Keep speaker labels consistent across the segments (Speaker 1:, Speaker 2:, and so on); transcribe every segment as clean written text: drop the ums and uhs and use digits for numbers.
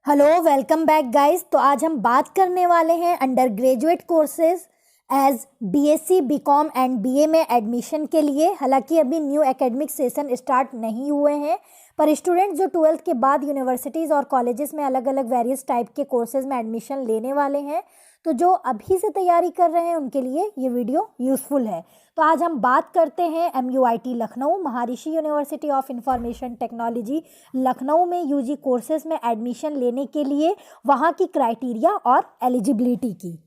Speaker 1: Hello welcome back guys. तो आज हम बात करने वाले हैं under graduate courses as BSc BCom and BA में एडमिशन के लिए। हालांकि अभी न्यू एकेडमिक सेशन स्टार्ट नहीं हुए हैं, पर स्टूडेंट जो 12th के बाद यूनिवर्सिटीज़ और कॉलेजेस में अलग अलग वेरियस टाइप के कोर्सेज में एडमिशन लेने वाले हैं, तो जो अभी से तैयारी कर रहे हैं उनके लिए ये वीडियो यूज़फुल है। तो आज हम बात करते हैं MUIT Lucknow, Maharishi university of information technology Lucknow में यूजी कोर्सेज में एडमिशन लेने के लिए वहाँ की क्राइटेरिया और एलिजिबिलिटी की।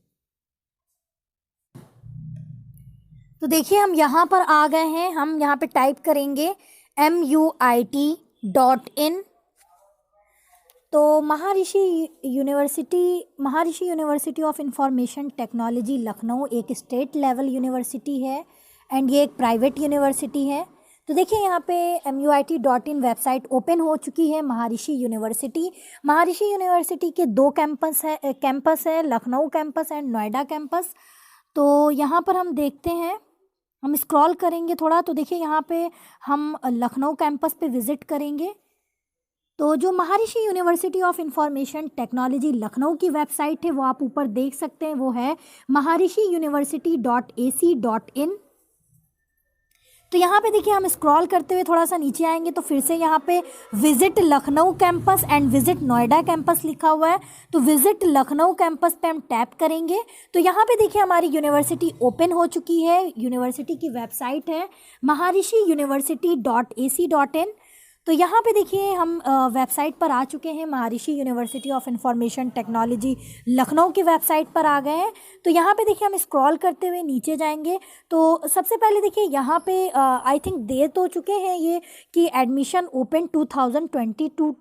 Speaker 1: तो देखिए हम यहाँ पर आ गए हैं। हम यहाँ पे टाइप करेंगे MUIT.in। तो Maharishi university of information technology Lucknow एक स्टेट लेवल यूनिवर्सिटी है एंड ये एक प्राइवेट यूनिवर्सिटी है। तो देखिए यहाँ पे MUIT.in वेबसाइट ओपन हो चुकी है। महाऋषि यूनिवर्सिटी के दो कैंपस है, Lucknow campus and Noida campus. तो यहाँ पर हम देखते हैं, हम स्क्रॉल करेंगे थोड़ा तो देखिए यहाँ पे हम लखनऊ कैंपस पे विज़िट करेंगे। तो जो Maharishi university of information technology Lucknow की वेबसाइट है वो आप ऊपर देख सकते हैं, वो है maharishi.university.ac.in। तो यहाँ पे देखिए हम स्क्रॉल करते हुए थोड़ा सा नीचे आएंगे तो फिर से यहाँ पे visit Lucknow campus and visit Noida campus लिखा हुआ है। तो विजिट लखनऊ कैंपस पे हम टैप करेंगे तो यहाँ पे देखिए हमारी यूनिवर्सिटी ओपन हो चुकी है। यूनिवर्सिटी की वेबसाइट है maharishi.university.ac.in। तो यहाँ पे देखिए हम वेबसाइट पर आ चुके हैं। महर्षि university of information technology Lucknow की वेबसाइट पर आ गए हैं। तो यहाँ पे देखिए हम स्क्रॉल करते हुए नीचे जाएंगे तो सबसे पहले देखिए यहाँ पे आई थिंक दे तो चुके हैं ये कि एडमिशन ओपन 2022 टू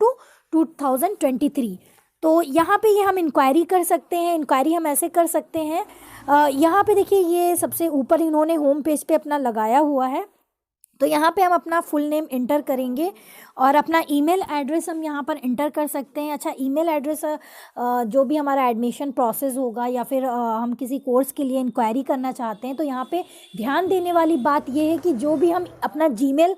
Speaker 1: 2023। तो यहाँ पे ये हम इंक्वायरी कर सकते हैं। इंक्वायरी हम ऐसे कर सकते हैं, यहाँ पे देखिए ये सबसे ऊपर इन्होंने होम पेज पे अपना लगाया हुआ है। तो यहाँ पे हम अपना फुल नेम इंटर करेंगे और अपना ईमेल एड्रेस हम यहाँ पर इंटर कर सकते हैं। अच्छा, ईमेल एड्रेस जो भी हमारा एडमिशन प्रोसेस होगा या फिर हम किसी कोर्स के लिए इंक्वायरी करना चाहते हैं तो यहाँ पे ध्यान देने वाली बात ये है कि जो भी हम अपना जीमेल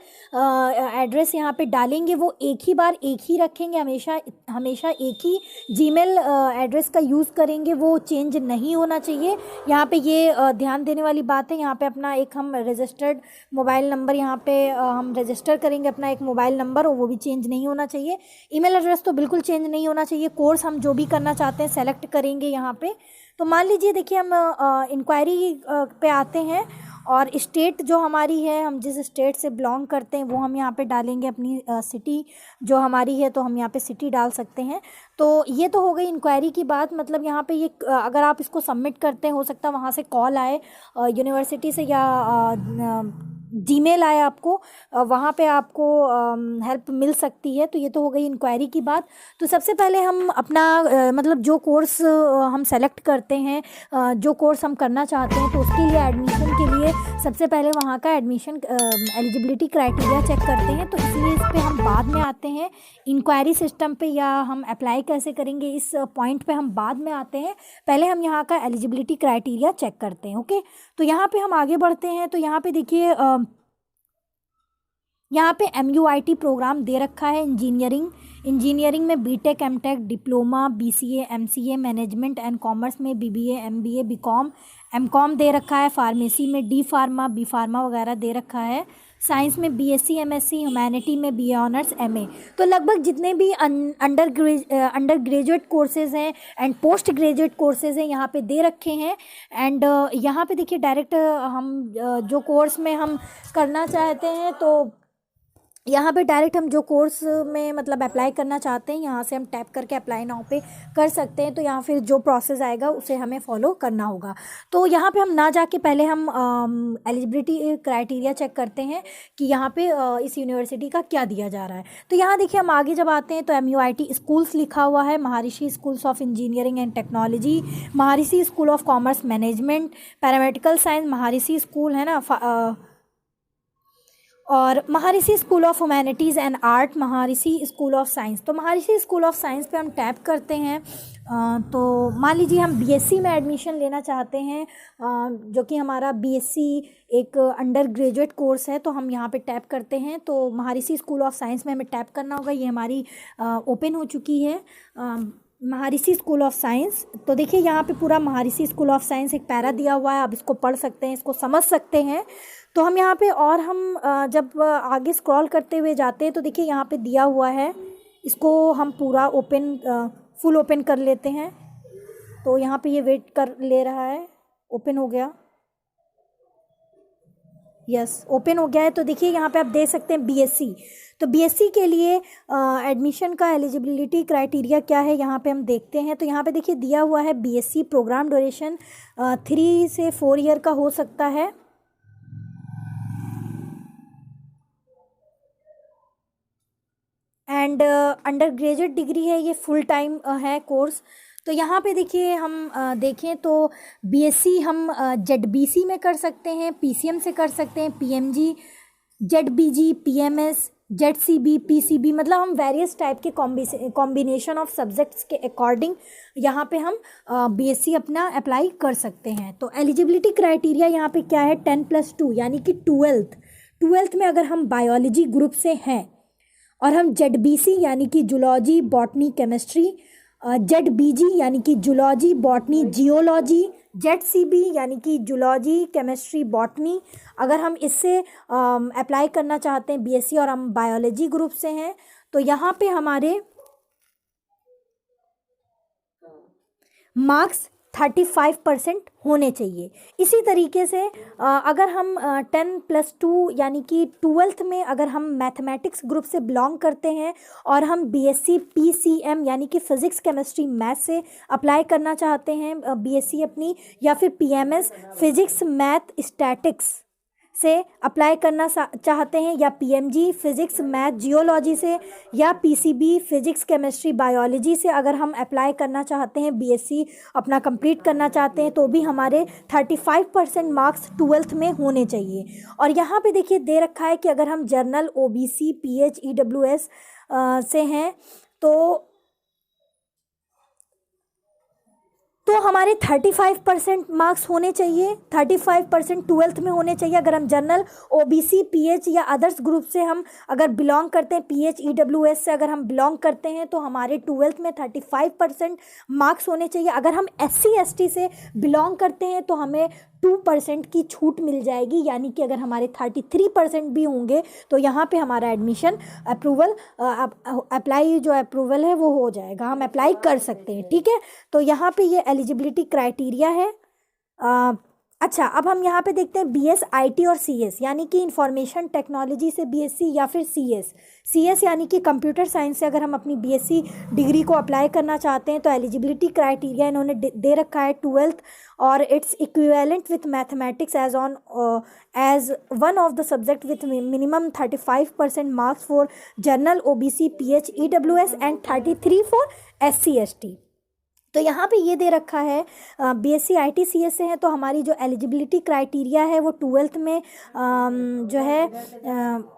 Speaker 1: एड्रेस यहाँ पे डालेंगे वो एक ही बार एक ही रखेंगे, हमेशा एक ही जीमेल एड्रेस का यूज़ करेंगे, वो चेंज नहीं होना चाहिए। यहाँ पे ये ध्यान देने वाली बात है। यहाँ पे अपना एक हम रजिस्टर्ड मोबाइल नंबर यहाँ पे हम रजिस्टर करेंगे, अपना एक मोबाइल नंबर, और वो भी चेंज नहीं होना चाहिए। ईमेल एड्रेस तो बिल्कुल चेंज नहीं होना चाहिए। कोर्स हम जो भी करना चाहते हैं सेलेक्ट करेंगे यहाँ पे। तो मान लीजिए देखिए हम इंक्वायरी पे आते हैं और स्टेट जो हमारी है, हम जिस स्टेट से बिलोंग करते हैं वो हम यहाँ पे डालेंगे। अपनी सिटी जो हमारी है तो हम यहाँ पे सिटी डाल सकते हैं। तो ये तो हो गई इंक्वायरी की बात। मतलब यहाँ पे ये अगर आप इसको सबमिट करते हैं हो सकता है वहाँ से कॉल आए यूनिवर्सिटी से या जीमेल आए आपको, वहाँ पे आपको हेल्प मिल सकती है। तो ये तो हो गई इंक्वायरी की बात। तो सबसे पहले हम अपना मतलब जो कोर्स हम सेलेक्ट करते हैं, जो कोर्स हम करना चाहते हैं, तो उसके लिए एडमिशन के लिए सबसे पहले वहाँ का एडमिशन एलिजिबिलिटी क्राइटेरिया चेक करते हैं। तो इसलिए इस पर हम बाद में आते हैं। इंक्वायरी सिस्टम पे या हम अप्लाई कैसे करेंगे इस पॉइंट पे हम बाद में आते हैं। पहले हम यहाँ का एलिजिबिलिटी क्राइटेरिया चेक करते हैं। ओके, तो यहाँ पे हम आगे बढ़ते हैं। तो यहाँ पे देखिए यहाँ पे MUIT प्रोग्राम दे रखा है। इंजीनियरिंग में BTech, MTech, diploma, BCA, MCA, management and commerce में BBA, MBA, बीकॉम, MCOM दे रखा है। फार्मेसी में D फार्मा, B फार्मा वगैरह दे रखा है। साइंस में BSc, MSc, ह्यूमैनिटी में BA ऑनर्स, MA। तो लगभग जितने भी अंडर ग्रेजुएट कोर्सेज़ हैं एंड पोस्ट ग्रेजुएट कोर्सेज़ हैं यहाँ पे दे रखे हैं। एंड यहाँ पे देखिए डायरेक्ट हम जो कोर्स में हम करना चाहते हैं तो यहाँ पे डायरेक्ट हम जो कोर्स में मतलब अप्लाई करना चाहते हैं यहाँ से हम टैप करके अप्लाई नाउ पे कर सकते हैं। तो यहाँ फिर जो प्रोसेस आएगा उसे हमें फॉलो करना होगा। तो यहाँ पे हम ना जाके पहले हम एलिजिबिलिटी क्राइटेरिया चेक करते हैं कि यहाँ पे इस यूनिवर्सिटी का क्या दिया जा रहा है। तो यहाँ देखिए हम आगे जब आते हैं तो MUIT स्कूल्स लिखा हुआ है। Maharishi schools of engineering and technology, Maharishi school of commerce management, paramedical science, Maharishi school है ना, और Maharishi school of humanities and art, Maharishi school of science. तो महर्षि स्कूल ऑफ साइंस पे हम टैप करते हैं। तो मान लीजिए हम बीएससी में एडमिशन लेना चाहते हैं, जो कि हमारा बीएससी एक अंडर ग्रेजुएट कोर्स है, तो हम यहाँ पे टैप करते हैं। तो महर्षि स्कूल ऑफ साइंस में हमें टैप करना होगा। ये हमारी ओपन हो चुकी है महर्षि स्कूल ऑफ साइंस। तो देखिए यहाँ पे पूरा महर्षि स्कूल ऑफ साइंस एक पैरा दिया हुआ है, आप इसको पढ़ सकते हैं, इसको समझ सकते हैं। तो हम यहाँ पे और हम जब आगे स्क्रॉल करते हुए जाते हैं तो देखिए यहाँ पे दिया हुआ है, इसको हम पूरा ओपन फुल ओपन कर लेते हैं। तो यहाँ पे ये वेट कर ले रहा है, ओपन हो गया, यस ओपन हो गया है। तो देखिए यहाँ पे आप देख सकते हैं बीएससी। तो बीएससी के लिए एडमिशन का एलिजिबिलिटी क्राइटेरिया क्या है यहाँ पे हम देखते हैं। तो यहाँ पे देखिए दिया हुआ है बीएससी प्रोग्राम ड्यूरेशन 3 से 4 ईयर का हो सकता है। एंड अंडर ग्रेजुएट डिग्री है, ये फुल टाइम है कोर्स। तो यहाँ पे देखिए हम देखें तो बीएससी हम जेडबीसी में कर सकते हैं, पीसीएम से कर सकते हैं, पीएमजी, जेडबीजी, पीएमएस, जेडसीबी, पीसीबी, मतलब हम वेरियस टाइप के कॉम्बिनेशन ऑफ सब्जेक्ट्स के अकॉर्डिंग यहाँ पे हम बीएससी अपना अप्लाई कर सकते हैं। तो एलिजिबिलिटी क्राइटेरिया यहाँ पे क्या है, 10+2 यानी कि 12th में अगर हम बायोलॉजी ग्रुप से हैं और हम जेडबीसी यानी कि जूलॉजी, बॉटनी, केमिस्ट्री, जेडबीजी यानी कि जूलॉजी, बॉटनी, जियोलॉजी, जेडसीबी यानी कि जूलॉजी, केमिस्ट्री, बॉटनी, अगर हम इससे अप्लाई करना चाहते हैं बीएससी और हम बायोलॉजी ग्रुप से हैं, तो यहाँ पे हमारे मार्क्स 35% होने चाहिए। इसी तरीके से अगर हम 10+2 यानी कि 12th में अगर हम मैथमेटिक्स ग्रुप से बिलोंग करते हैं और हम बीएससी पीसीएम यानी कि फ़िज़िक्स, केमिस्ट्री, मैथ से अप्लाई करना चाहते हैं बीएससी अपनी, या फिर पीएमएस फ़िज़िक्स, मैथ, स्टैटिक्स से अप्लाई करना चाहते हैं, या पीएमजी फ़िज़िक्स, मैथ, जियोलॉजी से, या पीसीबी फ़िज़िक्स, केमिस्ट्री, बायोलॉजी से अगर हम अप्लाई करना चाहते हैं बीएससी अपना कंप्लीट करना चाहते हैं, तो भी हमारे 35% मार्क्स 12th में होने चाहिए। और यहाँ पे देखिए दे रखा है कि अगर हम जर्नल, ओबीसी, पीएच, ईडब्ल्यूएस से हैं तो हमारे 35% मार्क्स होने चाहिए, 35% 12th में होने चाहिए। अगर हम जनरल, ओबीसी, पीएच या अदर्स ग्रुप से हम अगर बिलोंग करते हैं, पीएच, ईडब्ल्यूएस से अगर हम बिलोंग करते हैं, तो हमारे 12th में 35% मार्क्स होने चाहिए। अगर हम एससी एसटी से बिलोंग करते हैं तो हमें 2% की छूट मिल जाएगी, यानी कि अगर हमारे 33% भी होंगे तो यहाँ पे हमारा एडमिशन अप्रूवल अप्रूवल है वो हो जाएगा, हम अप्लाई कर सकते हैं। ठीक है, तो यहाँ पे ये एलिजिबिलिटी क्राइटेरिया है। अच्छा, अब हम यहाँ पे देखते हैं बीएस आईटी और सीएस, यानी कि इंफॉर्मेशन टेक्नोलॉजी से बीएससी या फिर सीएस यानी कि कंप्यूटर साइंस से अगर हम अपनी बीएससी डिग्री को अप्लाई करना चाहते हैं, तो एलिजिबिलिटी क्राइटेरिया इन्होंने दे रखा है 12th और it's equivalent with mathematics as one of the subject with minimum 35% marks for general, OBC, PH, EWS and 33 for SC ST. तो यहाँ पे ये दे रखा है बीएससी आईटी सीएस से है, तो हमारी जो एलिजिबिलिटी क्राइटेरिया है वो 12th में जो है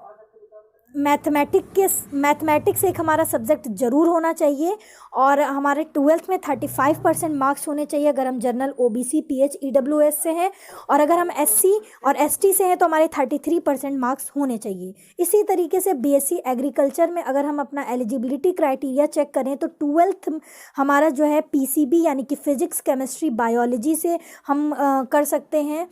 Speaker 1: मैथमेटिक्स एक हमारा सब्जेक्ट ज़रूर होना चाहिए, और हमारे 12th में 35% मार्क्स होने चाहिए अगर हम जनरल, ओबीसी, पीएच, ईडब्ल्यूएस से हैं, और अगर हम एससी और एसटी से हैं तो हमारे 33% मार्क्स होने चाहिए। इसी तरीके से बीएससी एग्रीकल्चर में अगर हम अपना एलिजिबिलिटी क्राइटेरिया चेक करें तो 12th हमारा जो है पीसीबी यानी कि फ़िज़िक्स, केमिस्ट्री, बायोलॉजी से हम कर सकते हैं,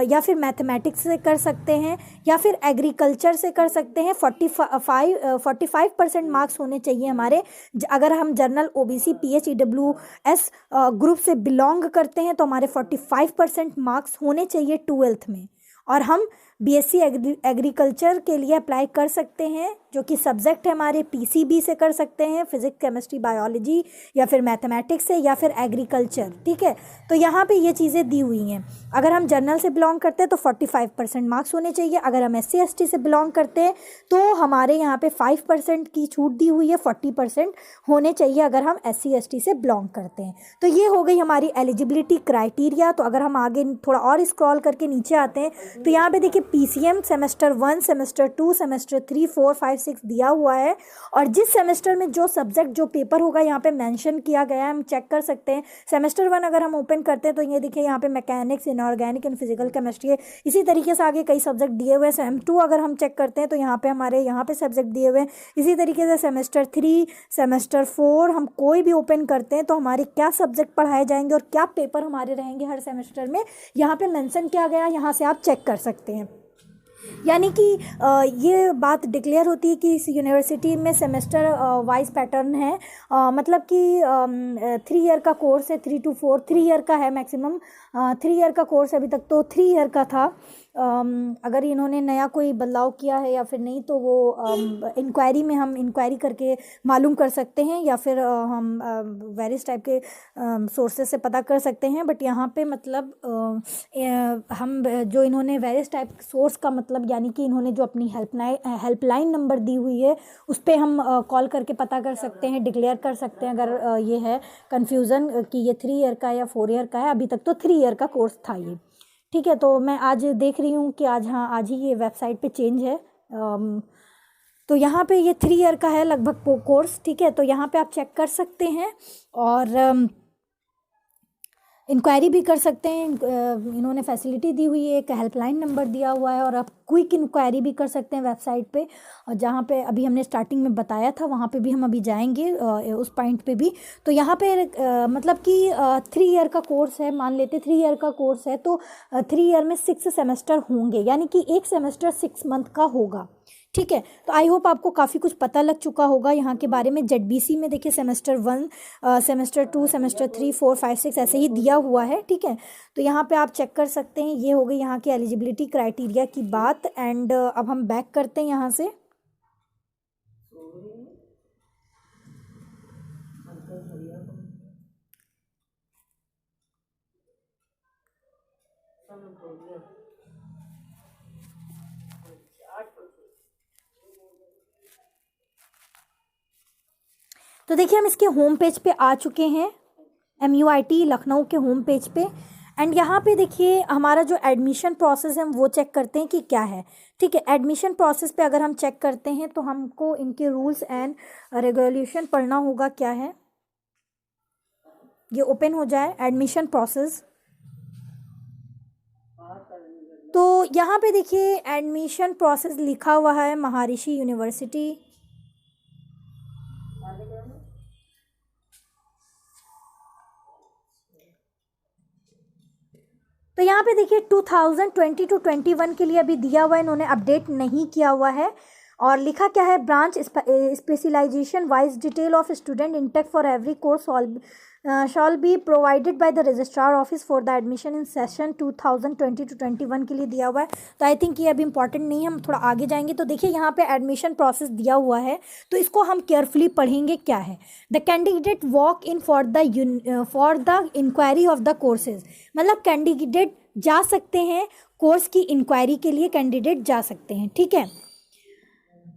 Speaker 1: या फिर मैथमेटिक्स से कर सकते हैं, या फिर एग्रीकल्चर से कर सकते हैं। 45% मार्क्स होने चाहिए हमारे अगर हम general, OBC, PH, EWS group से बिलोंग करते हैं, तो हमारे 45% मार्क्स होने चाहिए 12th में, और हम बीएससी एग्रीकल्चर के लिए अप्लाई कर सकते हैं, जो कि सब्जेक्ट है हमारे पीसीबी से कर सकते हैं, फिजिक्स, केमिस्ट्री, बायोलॉजी, या फिर मैथमेटिक्स से, या फिर एग्रीकल्चर। ठीक है, तो यहाँ पे ये चीज़ें दी हुई हैं। अगर हम जनरल से बिलोंग करते हैं तो 45% मार्क्स होने चाहिए, अगर हम एससी एसटी से बिलोंग करते हैं तो हमारे यहाँ पे 5% की छूट दी हुई है, 40% होने चाहिए अगर हम एससी एसटी से बिलोंग करते हैं। तो ये हो गई हमारी एलिजिबिलिटी क्राइटेरिया। तो अगर हम आगे थोड़ा और स्क्रॉल करके नीचे आते हैं तो यहाँ पे देखिए PCM सेमेस्टर 1, सेमेस्टर 2, सेमेस्टर 3, 4, 5, 6 दिया हुआ है और जिस सेमेस्टर में जो सब्जेक्ट जो पेपर होगा यहाँ पे मेंशन किया गया है, हम चेक कर सकते हैं। सेमेस्टर 1 अगर हम ओपन करते हैं तो ये देखिए यहाँ पे mechanics, inorganic and physical chemistry है। इसी तरीके से आगे कई सब्जेक्ट दिए हुए हैं। सेम 2 अगर हम चेक करते हैं तो यहाँ पे हमारे यहाँ पे सब्जेक्ट दिए हुए हैं। इसी तरीके से सेमेस्टर 3, सेमेस्टर 4 हम कोई भी ओपन करते हैं तो हमारे क्या सब्जेक्ट पढ़ाए जाएंगे और क्या पेपर हमारे रहेंगे हर सेमेस्टर में, यहाँ पे मेंशन किया गया, यहाँ से आप चेक कर सकते हैं। यानी कि ये बात डिक्लेयर होती है कि इस यूनिवर्सिटी में सेमेस्टर वाइज पैटर्न है। मतलब कि 3 ईयर का कोर्स है, 3 to 4, 3 ईयर का है मैक्सिमम। 3 ईयर का कोर्स अभी तक तो 3 ईयर का था। अगर इन्होंने नया कोई बदलाव किया है या फिर नहीं तो वो इंक्वायरी में हम इंक्वायरी करके मालूम कर सकते हैं या फिर हम वेरियस टाइप के सोर्सेज से पता कर सकते हैं। बट यहाँ पे मतलब हम जो इन्होंने वेरियस टाइप सोर्स का मतलब यानी कि इन्होंने जो अपनी हेल्पलाइन नंबर दी हुई है उस पर हम कॉल करके पता कर सकते हैं, डिक्लेयर कर सकते हैं अगर ये है कन्फ्यूज़न कि ये 3 ईयर का या 4 ईयर का है। अभी तक तो 3 ईयर का कोर्स था ये, ठीक है। तो मैं आज देख रही हूँ कि आज ही ये वेबसाइट पे चेंज है। तो यहाँ पे ये 3 ईयर का है लगभग कोर्स, ठीक है। तो यहाँ पे आप चेक कर सकते हैं और इंक्वायरी भी कर सकते हैं। इन्होंने फैसिलिटी दी हुई है, एक हेल्पलाइन नंबर दिया हुआ है और आप क्विक इंक्वायरी भी कर सकते हैं वेबसाइट पे। और जहाँ पे अभी हमने स्टार्टिंग में बताया था वहाँ पे भी हम अभी जाएंगे उस पॉइंट पे भी। तो यहाँ पे मतलब कि 3 ईयर का कोर्स है, मान लेते 3 ईयर का कोर्स है तो 3 ईयर में 6 सेमेस्टर होंगे, यानी कि एक सेमेस्टर 6 मंथ का होगा, ठीक है। तो आई होप आपको काफ़ी कुछ पता लग चुका होगा यहाँ के बारे में। ZBC में देखिए सेमेस्टर 1, सेमेस्टर 2, सेमेस्टर 3, 4, 5, 6 ऐसे ही दिया हुआ है, ठीक है। तो यहाँ पे आप चेक कर सकते हैं। ये हो गई यहाँ की एलिजिबिलिटी क्राइटेरिया की बात। एंड अब हम बैक करते हैं यहाँ से। तो देखिए हम इसके होम पेज पे आ चुके हैं, MUIT लखनऊ के होम पेज पे। एंड यहाँ पे देखिए हमारा जो एडमिशन प्रोसेस है हम वो चेक करते हैं कि क्या है, ठीक है। एडमिशन प्रोसेस पे अगर हम चेक करते हैं तो हमको इनके रूल्स एंड रेगुलेशन पढ़ना होगा। क्या है ये, ओपन हो जाए एडमिशन प्रोसेस। तो यहाँ पे देखिए एडमिशन प्रोसेस लिखा हुआ है महर्षि यूनिवर्सिटी। तो यहाँ पे देखिए 2020 to 21 के लिए अभी दिया हुआ है, इन्होंने अपडेट नहीं किया हुआ है। और लिखा क्या है, branch specialisation wise detail of student intake for every course shall be provided by the registrar office for the admission in session 2020 to 21 के लिए दिया हुआ है। तो आई थिंक ये अभी इंपॉर्टेंट नहीं है, हम थोड़ा आगे जाएंगे। तो देखिए यहाँ पे एडमिशन प्रोसेस दिया हुआ है तो इसको हम केयरफुली पढ़ेंगे। क्या है, the candidate walk in for the enquiry of the courses, मतलब कैंडिडेट जा सकते हैं कोर्स की इंक्वायरी के लिए, कैंडिडेट जा सकते हैं, ठीक है।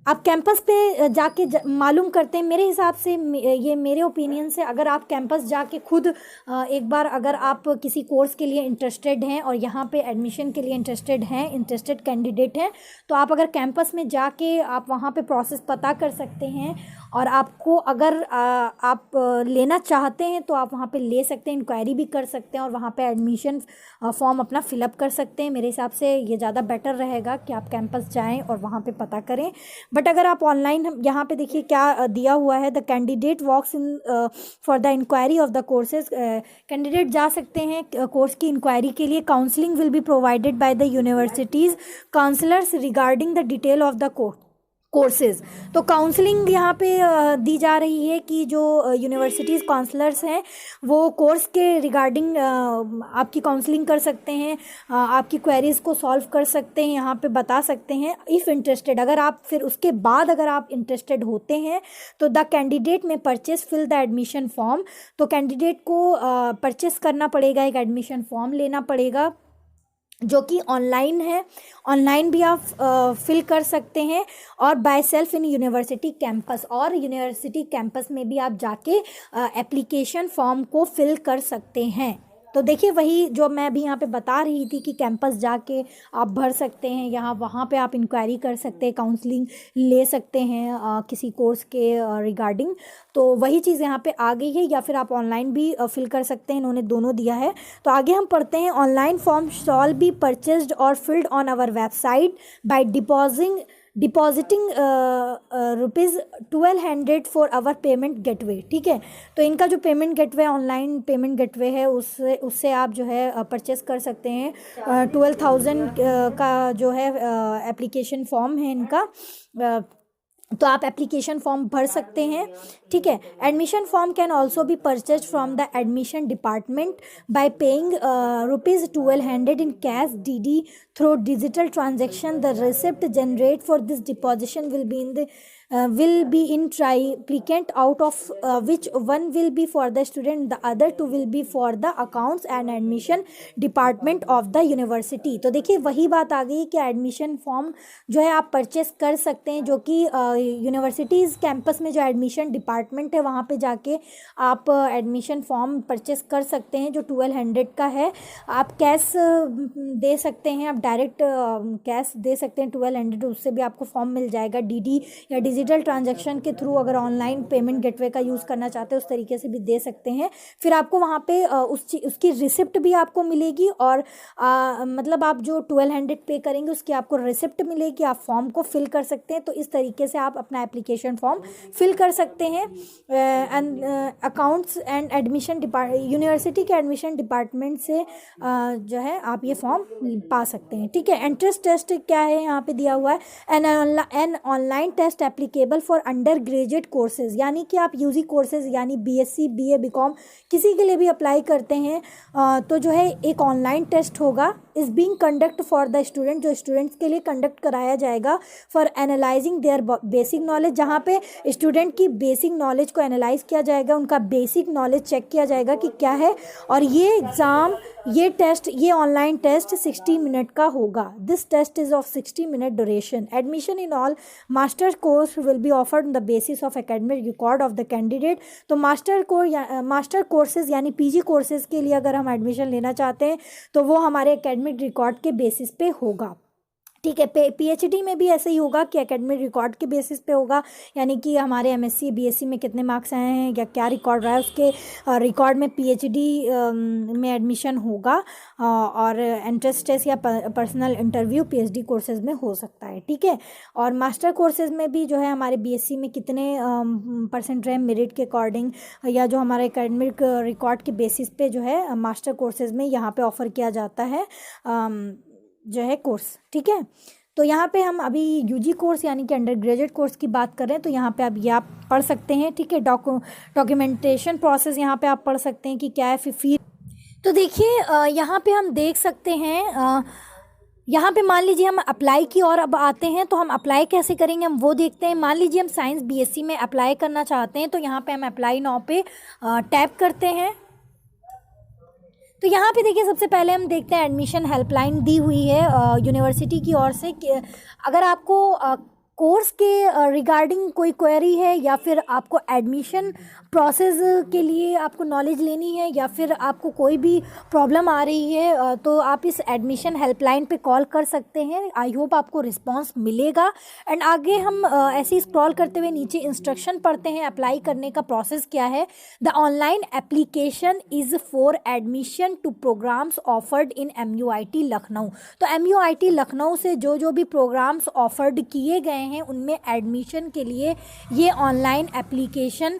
Speaker 1: आप कैंपस पे जाके मालूम करते हैं। मेरे हिसाब से ये मेरे ओपिनियन से अगर आप कैंपस जाके खुद एक बार अगर आप किसी कोर्स के लिए इंटरेस्टेड हैं और यहाँ पे एडमिशन के लिए इंटरेस्टेड कैंडिडेट हैं तो आप अगर कैंपस में जाके आप वहाँ पे प्रोसेस पता कर सकते हैं और आपको अगर आप लेना चाहते हैं तो आप वहाँ पे ले सकते हैं, इंक्वायरी भी कर सकते हैं और वहाँ पे एडमिशन फॉर्म अपना फिलअप कर सकते हैं। मेरे हिसाब से ये ज़्यादा बेटर रहेगा कि आप कैंपस जाएं और वहाँ पे पता करें। बट अगर आप ऑनलाइन, यहाँ पे देखिए क्या दिया हुआ है, the candidate walks in for the enquiry of the courses, candidate जा सकते हैं कोर्स की इंक्वायरी के लिए। Counselling will be provided by the universities counsellors regarding the detail of the courses. तो काउंसलिंग यहाँ पे दी जा रही है कि जो यूनिवर्सिटीज़ काउंसलर्स हैं वो कोर्स के रिगार्डिंग आपकी काउंसलिंग कर सकते हैं, आपकी क्वेरीज़ को सॉल्व कर सकते हैं, यहाँ पे बता सकते हैं इफ़ इंटरेस्टेड। अगर आप फिर उसके बाद अगर आप इंटरेस्टेड होते हैं तो the candidate may purchase fill the admission form, तो कैंडिडेट को परचेस करना पड़ेगा, एक एडमिशन फॉर्म लेना पड़ेगा जो कि ऑनलाइन है। ऑनलाइन भी आप फिल कर सकते हैं और by self in university campus, और यूनिवर्सिटी कैंपस में भी आप जाके एप्लीकेशन फॉर्म को फिल कर सकते हैं। तो देखिए वही जो मैं अभी यहाँ पे बता रही थी कि कैंपस जाके आप भर सकते हैं, यहाँ वहाँ पे आप इंक्वायरी कर सकते हैं, काउंसलिंग ले सकते हैं किसी कोर्स के रिगार्डिंग। तो वही चीज़ यहाँ पे आ गई है, या फिर आप ऑनलाइन भी फिल कर सकते हैं, इन्होंने दोनों दिया है। तो आगे हम पढ़ते हैं, online form shall be purchased और filled on our website by depositing ₹1200 for our payment gateway. ठीक है, तो इनका जो payment gateway, online payment gateway है, उससे आप जो है परचेस कर सकते हैं। 12,000 का जो है एप्लीकेशन फॉर्म है इनका, तो आप एप्लीकेशन फॉर्म भर सकते हैं। ठीक है, admission form can also be purchase from the admission department bye paying ₹1200 in cash DD through digital transaction. The receipt generate for this deposition will be in triplicate, out of which one will be for the student, the other two will be for the accounts and admission department of the university। तो देखिए वही बात आ गई कि admission form जो है आप purchase कर सकते हैं, जो कि यूनिवर्सिटीज़ कैंपस में जो एडमिशन डिपार्टमेंट है वहाँ पे जाके आप एडमिशन फॉर्म परचेस कर सकते हैं, जो 1200 का है। आप कैश दे सकते हैं, आप डायरेक्ट कैश दे सकते हैं 1200, उससे भी आपको फॉर्म मिल जाएगा। DD या डिजिटल ट्रांजैक्शन के थ्रू अगर ऑनलाइन पेमेंट गेटवे का यूज़ करना चाहते हैं उस तरीके से भी दे सकते हैं। फिर आपको वहाँ पे उसकी रिसिप्ट भी आपको मिलेगी, और मतलब आप जो 1200 पे करेंगे उसकी आपको रिसिप्ट मिलेगी, आप फॉर्म को फिल कर सकते हैं। तो इस तरीके से आप अपना एप्लीकेशन फॉर्म फिल कर सकते हैं। And accounts and admission university के एडमिशन डिपार्टमेंट से जो है आप ये फॉर्म पा सकते हैं। ठीक है, एंट्रेंस टेस्ट क्या है यहाँ पे दिया हुआ है, an online test applicable for under graduate courses, यानी कि आप UG कोर्सेज यानी BSc BA BCom किसी के लिए भी अप्लाई करते हैं तो जो है एक ऑनलाइन टेस्ट होगा, is being conduct for the student, जो स्टूडेंट्स के लिए कंडक्ट कराया जाएगा for analysing their basic knowledge, जहाँ पे स्टूडेंट की बेसिक नॉलेज को एनालाइज किया जाएगा, उनका बेसिक नॉलेज चेक किया जाएगा कि क्या है। और ये एग्ज़ाम, ये टेस्ट, ये ऑनलाइन टेस्ट 60 मिनट का होगा। This test is of 60 minute duration. Admission in all master course will be offered on the basis of academic record of the candidate. तो मास्टर कोर्सेज यानी PG कोर्सेज के लिए अगर हम admission लेना चाहते हैं तो वो हमारे एकेडमिक रिकॉर्ड के बेसिस पे होगा। ठीक है, PhD में भी ऐसे ही होगा कि एकेडमिक रिकॉर्ड के बेसिस पे होगा, यानी कि हमारे MSc BSc में कितने मार्क्स आए हैं या क्या रिकॉर्ड रहा है उसके रिकॉर्ड में PhD में एडमिशन होगा। और एंट्रेंस टेस्ट या पर्सनल इंटरव्यू PhD कोर्सेज में हो सकता है। ठीक है, और मास्टर कोर्सेज में भी जो है हमारे BSc में कितने % रहे मेरिट के अकॉर्डिंग, या जो हमारे एकेडमिक रिकॉर्ड के बेसिस पे जो है मास्टर कोर्सेज में यहाँ पे ऑफ़र किया जाता है जो है कोर्स। ठीक है, तो यहाँ पे हम अभी UG कोर्स यानी कि अंडर ग्रेजुएट कोर्स की बात कर रहे हैं, तो यहाँ पे अब ये आप पढ़ सकते हैं। ठीक है, डॉक्यूमेंटेशन प्रोसेस यहाँ पे आप पढ़ सकते हैं कि क्या है। फिर तो देखिए यहाँ पे हम देख सकते हैं, यहाँ पे मान लीजिए हम अप्लाई की और अब आते हैं, तो हम अप्लाई कैसे करेंगे हम वो देखते हैं। मान लीजिए हम साइंस BSc में अप्लाई करना चाहते हैं, तो यहाँ पे हम अप्लाई नाउ पे टैप करते हैं। तो यहाँ पे देखिए सबसे पहले हम देखते हैं एडमिशन हेल्पलाइन दी हुई है यूनिवर्सिटी की ओर से कि अगर आपको कोर्स के रिगार्डिंग कोई क्वेरी है, या फिर आपको एडमिशन प्रोसेस के लिए आपको नॉलेज लेनी है, या फिर आपको कोई भी प्रॉब्लम आ रही है, तो आप इस एडमिशन हेल्पलाइन पे कॉल कर सकते हैं। आई होप आपको रिस्पांस मिलेगा। एंड आगे हम ऐसे ही स्क्रॉल करते हुए नीचे इंस्ट्रक्शन पढ़ते हैं, अप्लाई करने का प्रोसेस क्या है। The online application is for admission to programmes offered in MUIT Lucknow. तो MUIT लखनऊ से जो भी प्रोग्राम्स ऑफर्ड किए गए हैं उनमें एडमिशन के लिए ये ऑनलाइन एप्लीकेशन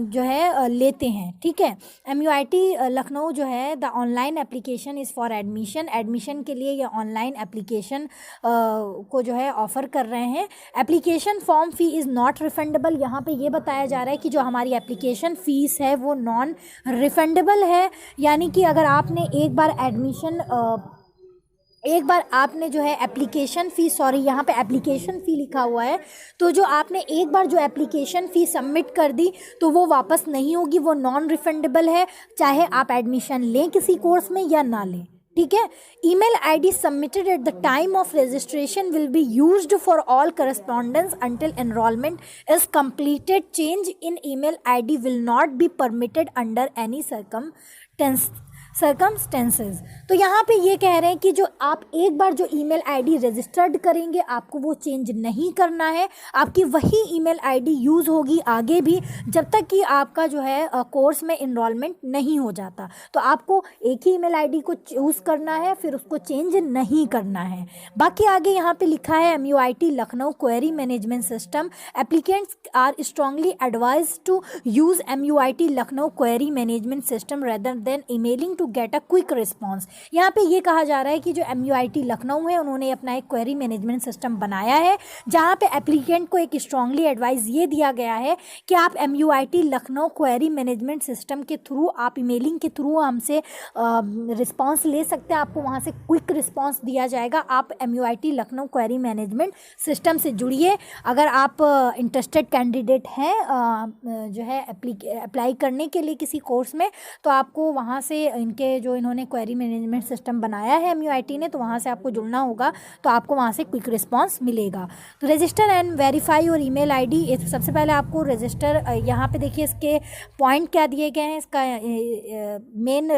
Speaker 1: जो है लेते हैं। ठीक है, MUIT लखनऊ जो है the online application is for admission के लिए ये ऑनलाइन एप्लीकेशन को जो है ऑफ़र कर रहे हैं। Application form fee is not refundable. यहाँ पे ये बताया जा रहा है कि जो हमारी एप्लीकेशन फ़ीस है वो नॉन रिफंडेबल है, यानी कि अगर आपने एक बार आपने जो है एप्लीकेशन फ़ी, सॉरी यहाँ पे एप्लीकेशन फ़ी लिखा हुआ है, तो जो आपने एक बार जो एप्लीकेशन फ़ी सबमिट कर दी तो वो वापस नहीं होगी, वो नॉन रिफंडेबल है, चाहे आप एडमिशन लें किसी कोर्स में या ना लें। ठीक है, email ID submitted at the time of registration will be used for all correspondence until enrolment is completed. Change in email ID will not be permitted under any circumstance. Circumstances. तो यहाँ पे ये कह रहे हैं कि जो आप एक बार जो ईमेल आईडी रजिस्टर्ड करेंगे आपको वो चेंज नहीं करना है, आपकी वही ईमेल आईडी यूज़ होगी आगे भी जब तक कि आपका जो है कोर्स में इनरोलमेंट नहीं हो जाता। तो आपको एक ही ईमेल आईडी को चूज़ करना है, फिर उसको चेंज नहीं करना है। बाकी आगे यहाँ पे लिखा है MUIT Lucknow query management system applicants are strongly advise to use MUIT Lucknow query management system rather than emailing to get a quick response. यहाँ पे ये कहा जा रहा है कि जो MUIT लखनऊ है उन्होंने अपना एक क्वेरी मैनेजमेंट सिस्टम बनाया है जहाँ पे एप्लीकेंट को एक स्ट्रांगली एडवाइस ये दिया गया है कि आप MUIT Lucknow query management system के थ्रू आप ईमेलिंग के थ्रू हमसे रिस्पॉन्स ले सकते हैं, आपको वहाँ से क्विक रिस्पॉन्स दिया जाएगा। आप MUIT Lucknow query management system से जुड़िए। अगर आप इंटरेस्टेड कैंडिडेट हैं जो है अप्लाई करने के लिए किसी कोर्स में, तो आपको वहाँ से इनके जो इन्होंने क्वेरी मैनेजमेंट सिस्टम बनाया है MUIT ने, तो वहाँ से आपको जुड़ना होगा, तो आपको वहाँ से क्विक रिस्पॉन्स मिलेगा। तो रजिस्टर एंड वेरीफाई और ईमेल आईडी, सबसे पहले आपको रजिस्टर, यहाँ पे देखिए इसके पॉइंट क्या दिए गए हैं, इसका मेन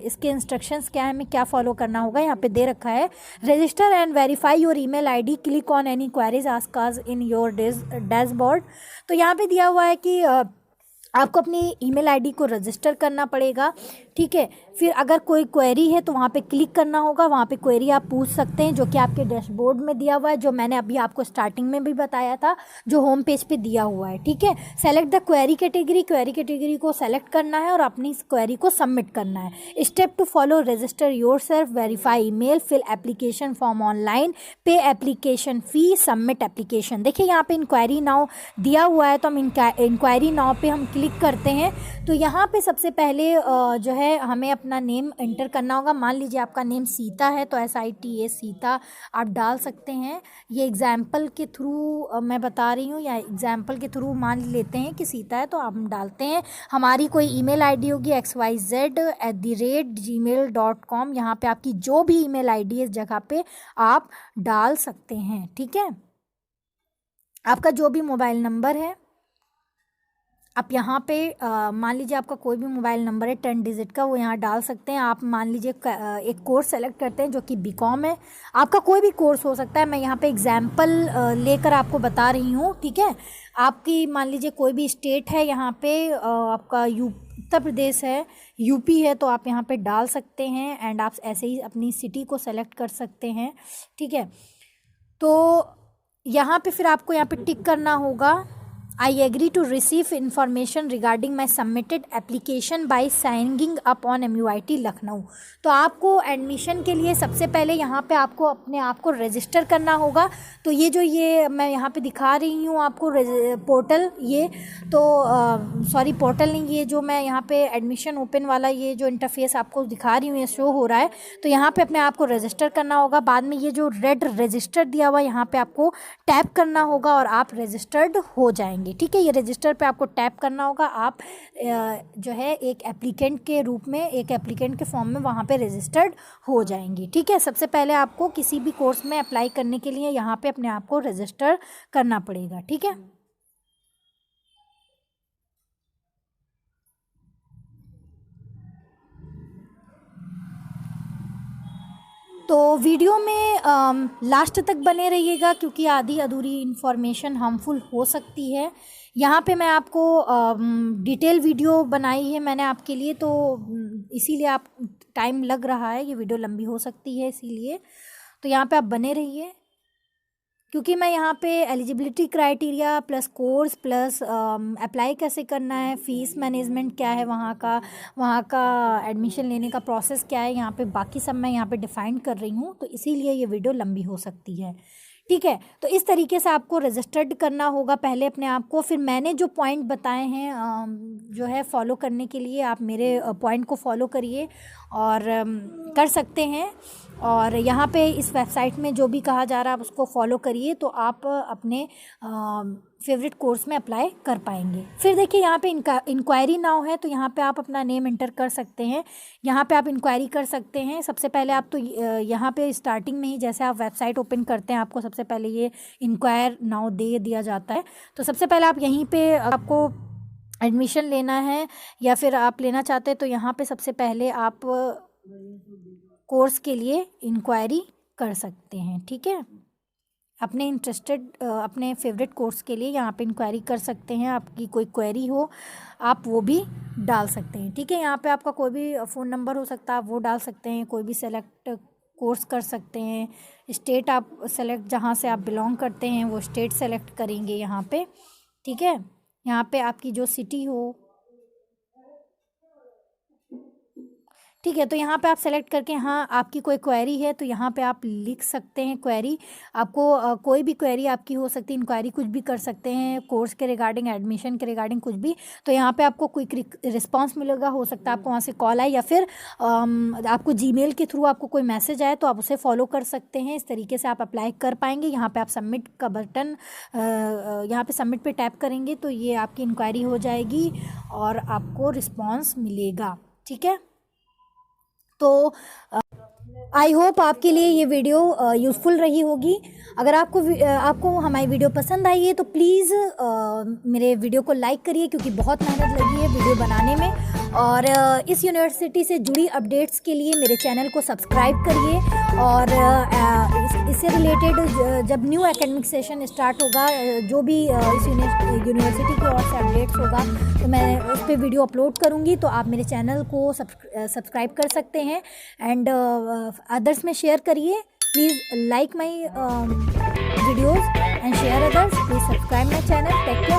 Speaker 1: इसके इंस्ट्रक्शंस क्या है, हमें क्या फॉलो करना होगा, यहाँ पे दे रखा है। Register and verify your email ID, click on any queries asked us in your dashboard. तो यहाँ पे दिया हुआ है कि आपको अपनी ईमेल आईडी को रजिस्टर करना पड़ेगा, ठीक है। फिर अगर कोई क्वेरी है तो वहाँ पे क्लिक करना होगा, वहाँ पे क्वेरी आप पूछ सकते हैं जो कि आपके डैशबोर्ड में दिया हुआ है, जो मैंने अभी आपको स्टार्टिंग में भी बताया था, जो होम पेज पे दिया हुआ है, ठीक है। सेलेक्ट द क्वेरी कैटेगरी को सेलेक्ट करना है और अपनी इस क्वेरी को सबमिट करना है। Step to follow, register yourself, verify email, fill application form online, pay application fee, submit application. देखिए यहाँ पे इंक्वायरी नाउ दिया हुआ है, तो हम इंक्वायरी नाउ पे हम क्लिक करते हैं। तो यहाँ पे सबसे पहले जो है हमें अपना नेम एंटर करना होगा। मान लीजिए आपका नेम सीता है तो SITA सीता आप डाल सकते हैं। ये एग्जाम्पल के थ्रू मैं बता रही हूँ, या एग्जाम्पल के थ्रू मान लेते हैं कि सीता है तो आप डालते हैं। हमारी कोई ईमेल आईडी होगी xyz@gmail.com, यहाँ पे आपकी जो भी ईमेल आईडी है इस जगह पे आप डाल सकते हैं, ठीक है। आपका जो भी मोबाइल नंबर है आप यहाँ पे मान लीजिए आपका कोई भी मोबाइल नंबर है 10 डिजिट का, वो यहाँ डाल सकते हैं। आप मान लीजिए एक कोर्स सेलेक्ट करते हैं जो कि BCom है, आपका कोई भी कोर्स हो सकता है। मैं यहाँ पे एग्जाम्पल लेकर आपको बता रही हूँ, ठीक है। आपकी मान लीजिए कोई भी स्टेट है, यहाँ पे आपका उत्तर प्रदेश है, UP है, तो आप यहाँ पे डाल सकते हैं। एंड आप ऐसे ही अपनी सिटी को सेलेक्ट कर सकते हैं, ठीक है। तो यहाँ पे फिर आपको यहाँ पे टिक करना होगा, I agree to receive information regarding my submitted application by signing up on MUIT Lucknow. तो आपको एडमिशन के लिए सबसे पहले यहाँ पे आपको अपने आप को रजिस्टर करना होगा। तो ये मैं यहाँ पे दिखा रही हूँ आपको पोर्टल, ये तो सॉरी पोर्टल नहीं, ये जो मैं यहाँ पे एडमिशन ओपन वाला ये जो इंटरफेस आपको दिखा रही हूँ ये शो हो रहा है। तो यहाँ पे अपने आप को रजिस्टर करना होगा। बाद में ये जो रेड रजिस्टर दिया हुआ है यहाँ पे आपको टैप करना होगा और आप रजिस्टर्ड हो जाएंगे, ठीक है। ये रजिस्टर पे आपको टैप करना होगा। आप जो है एक एप्लीकेंट के रूप में, एक एप्लीकेंट के फॉर्म में वहाँ पे रजिस्टर्ड हो जाएंगी, ठीक है। सबसे पहले आपको किसी भी कोर्स में अप्लाई करने के लिए यहाँ पे अपने आप को रजिस्टर करना पड़ेगा, ठीक है। तो वीडियो में लास्ट तक बने रहिएगा क्योंकि आधी अधूरी इन्फॉर्मेशन हार्मफुल हो सकती है। यहाँ पे मैं आपको डिटेल वीडियो बनाई है मैंने आपके लिए, तो इसीलिए आप टाइम लग रहा है, ये वीडियो लंबी हो सकती है इसीलिए। तो यहाँ पे आप बने रहिए क्योंकि मैं यहाँ पे eligibility criteria plus course plus apply कैसे करना है, फ़ीस मैनेजमेंट क्या है, वहाँ का एडमिशन लेने का प्रोसेस क्या है, यहाँ पे बाकी सब मैं यहाँ पे डिफ़ाइन कर रही हूँ। तो इसीलिए ये वीडियो लंबी हो सकती है, ठीक है। तो इस तरीके से आपको रजिस्टर्ड करना होगा पहले अपने आप को। फिर मैंने जो पॉइंट बताए हैं जो है फॉलो करने के लिए, आप मेरे पॉइंट को फॉलो करिए और कर सकते हैं। और यहाँ पे इस वेबसाइट में जो भी कहा जा रहा है आप उसको फॉलो करिए, तो आप अपने फेवरेट कोर्स में अप्लाई कर पाएंगे। फिर देखिए यहाँ पे इंक्वायरी नाउ है, तो यहाँ पे आप अपना नेम एंटर कर सकते हैं। यहाँ पे आप इंक्वायरी कर सकते हैं। सबसे पहले आप तो यहाँ पे स्टार्टिंग में ही जैसे आप वेबसाइट ओपन करते हैं आपको सबसे पहले ये इंक्वायर नाउ दे दिया जाता है। तो सबसे पहले आप यहीं पे आपको एडमिशन लेना है या फिर आप लेना चाहते हैं तो यहाँ पे सबसे पहले आप कोर्स के लिए इंक्वायरी कर सकते हैं। ठीक है, अपने अपने फेवरेट कोर्स के लिए यहाँ पे इंक्वायरी कर सकते हैं। आपकी कोई क्वेरी हो आप वो भी डाल सकते हैं। ठीक है, यहाँ पे आपका कोई भी फ़ोन नंबर हो सकता है, आप वो डाल सकते हैं। कोई भी सेलेक्ट कोर्स कर सकते हैं। स्टेट आप सेलेक्ट, जहाँ से आप बिलोंग करते हैं वो स्टेट सेलेक्ट करेंगे यहाँ पे। ठीक है, यहाँ पे आपकी जो सिटी हो, ठीक है, तो यहाँ पे आप सेलेक्ट करके, हाँ आपकी कोई क्वेरी है तो यहाँ पे आप लिख सकते हैं क्वेरी। आपको कोई भी क्वेरी आपकी हो सकती है, इंक्वायरी कुछ भी कर सकते हैं कोर्स के रिगार्डिंग, एडमिशन के रिगार्डिंग, कुछ भी। तो यहाँ पे आपको क्विक रिस्पांस मिलेगा। हो सकता है आपको वहाँ से कॉल आए या फिर आपको जीमेल के थ्रू आपको कोई मैसेज आए तो आप उसे फॉलो कर सकते हैं। इस तरीके से आप अप्लाई कर पाएंगे। यहाँ पर आप सबमिट का बटन, यहाँ पर सबमिट पर टैप करेंगे तो ये आपकी इंक्वायरी हो जाएगी और आपको रिस्पॉन्स मिलेगा। ठीक है, तो आई होप आपके लिए ये वीडियो यूज़फुल रही होगी। अगर आपको हमारी वीडियो पसंद आई है तो प्लीज़ मेरे वीडियो को लाइक करिए, क्योंकि बहुत मेहनत लगी है वीडियो बनाने में। और इस यूनिवर्सिटी से जुड़ी अपडेट्स के लिए मेरे चैनल को सब्सक्राइब करिए। और इससे रिलेटेड जब न्यू एकेडमिक सेशन स्टार्ट होगा, जो भी इस यूनिवर्सिटी की ओर से अपडेट्स होगा तो मैं उस पर वीडियो अपलोड करूँगी। तो आप मेरे चैनल को सब्सक्राइब कर सकते हैं एंड अदर्स में शेयर करिए। Please like my videos and share others. Please subscribe my channel take